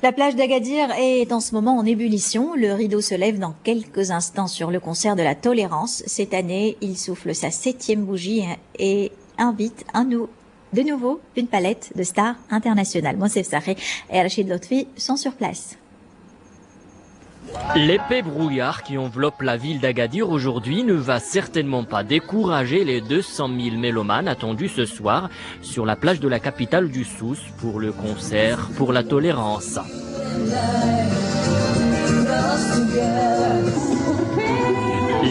La plage d'Agadir est en ce moment en ébullition. Le rideau se lève dans quelques instants sur le concert de la Tolérance. Cette année, il souffle sa 7e bougie et invite de nouveau une palette de stars internationales. Monsef Sarré et Rachid Lotfi sont sur place. L'épais brouillard qui enveloppe la ville d'Agadir aujourd'hui ne va certainement pas décourager les 200 000 mélomanes attendus ce soir sur la plage de la capitale du Souss pour le concert pour la tolérance.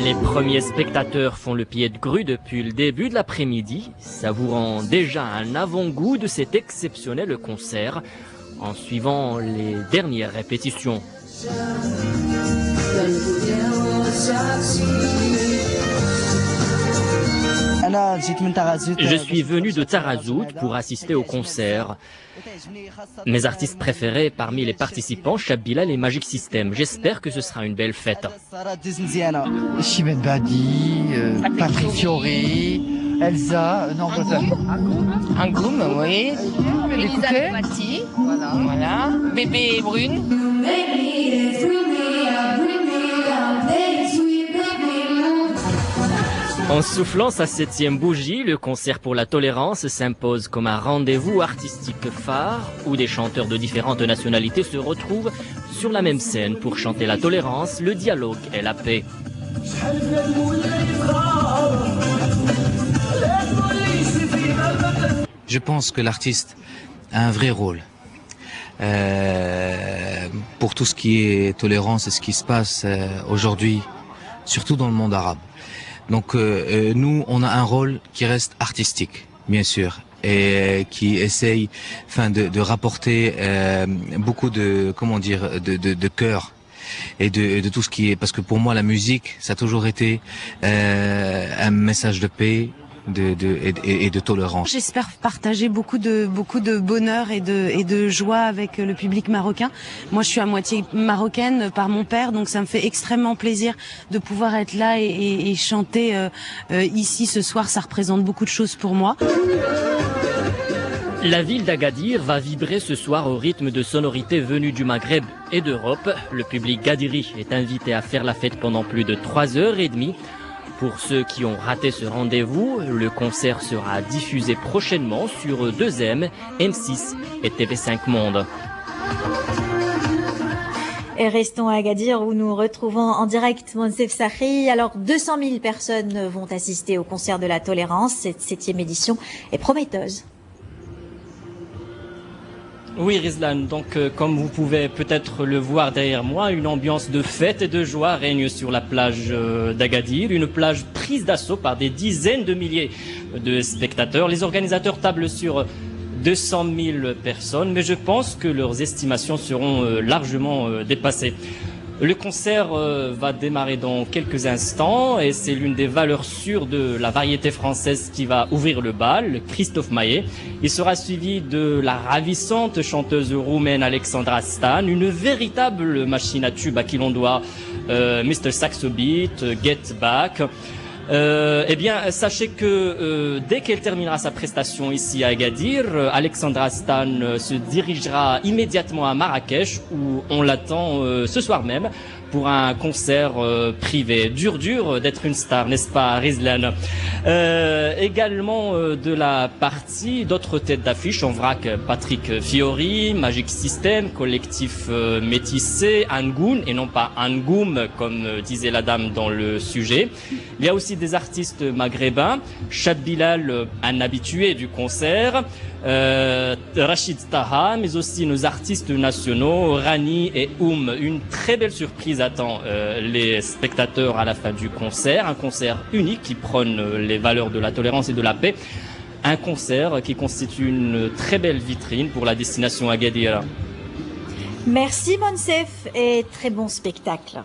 Les premiers spectateurs font le pied de grue depuis le début de l'après-midi, savourant déjà un avant-goût de cet exceptionnel concert en suivant les dernières répétitions. Je suis venu de Tarazout pour assister au concert. Mes artistes préférés parmi les participants, Cheb Bilal et Magic System. J'espère que ce sera une belle fête. Chibet Badi, Patrick Fiori, Elsa, Angoum, oui. Elisa Patti, voilà. Bébé Brune. En soufflant sa 7e bougie, le concert pour la tolérance s'impose comme un rendez-vous artistique phare où des chanteurs de différentes nationalités se retrouvent sur la même scène pour chanter la tolérance, le dialogue et la paix. Je pense que l'artiste a un vrai rôle pour tout ce qui est tolérance et ce qui se passe aujourd'hui, surtout dans le monde arabe. Donc nous, on a un rôle qui reste artistique, bien sûr, et qui essaye, de rapporter beaucoup de, de cœur et de tout ce qui est, parce que pour moi la musique, ça a toujours été un message de paix. Et de tolérance. J'espère partager beaucoup de bonheur et de joie avec le public marocain. Moi, je suis à moitié marocaine par mon père, donc ça me fait extrêmement plaisir de pouvoir être là et chanter ici ce soir. Ça représente beaucoup de choses pour moi. La ville d'Agadir va vibrer ce soir au rythme de sonorités venues du Maghreb et d'Europe. Le public gadiri est invité à faire la fête pendant plus de 3h30. Pour ceux qui ont raté ce rendez-vous, le concert sera diffusé prochainement sur 2M, M6 et TV5 Monde. Et restons à Agadir où nous retrouvons en direct Monsef Sarré. Alors 200 000 personnes vont assister au concert de la tolérance. Cette 7e édition est prometteuse. Oui, Rizlan, donc comme vous pouvez peut-être le voir derrière moi, une ambiance de fête et de joie règne sur la plage d'Agadir, une plage prise d'assaut par des dizaines de milliers de spectateurs. Les organisateurs tablent sur 200 000 personnes, mais je pense que leurs estimations seront largement dépassées. Le concert va démarrer dans quelques instants et c'est l'une des valeurs sûres de la variété française qui va ouvrir le bal, Christophe Maé. Il sera suivi de la ravissante chanteuse roumaine Alexandra Stan, une véritable machine à tube à qui l'on doit Mr. Saxo Beat, Get Back. Eh bien, sachez que dès qu'elle terminera sa prestation ici à Agadir, Alexandra Stan se dirigera immédiatement à Marrakech où on l'attend ce soir même pour un concert privé. Dur d'être une star, n'est-ce pas, Rizlan? Également de la partie, d'autres têtes d'affiche en vrac, Patrick Fiori, Magic System, collectif métissé, Angoun et non pas Angoum comme disait la dame dans le sujet. Il y a aussi des artistes maghrébins, Cheb Bilal, un habitué du concert, Rachid Taha, mais aussi nos artistes nationaux, Rani et Une très belle surprise attend les spectateurs à la fin du concert, un concert unique qui prône les valeurs de la tolérance et de la paix, un concert qui constitue une très belle vitrine pour la destination Agadir. Merci Monsef et très bon spectacle.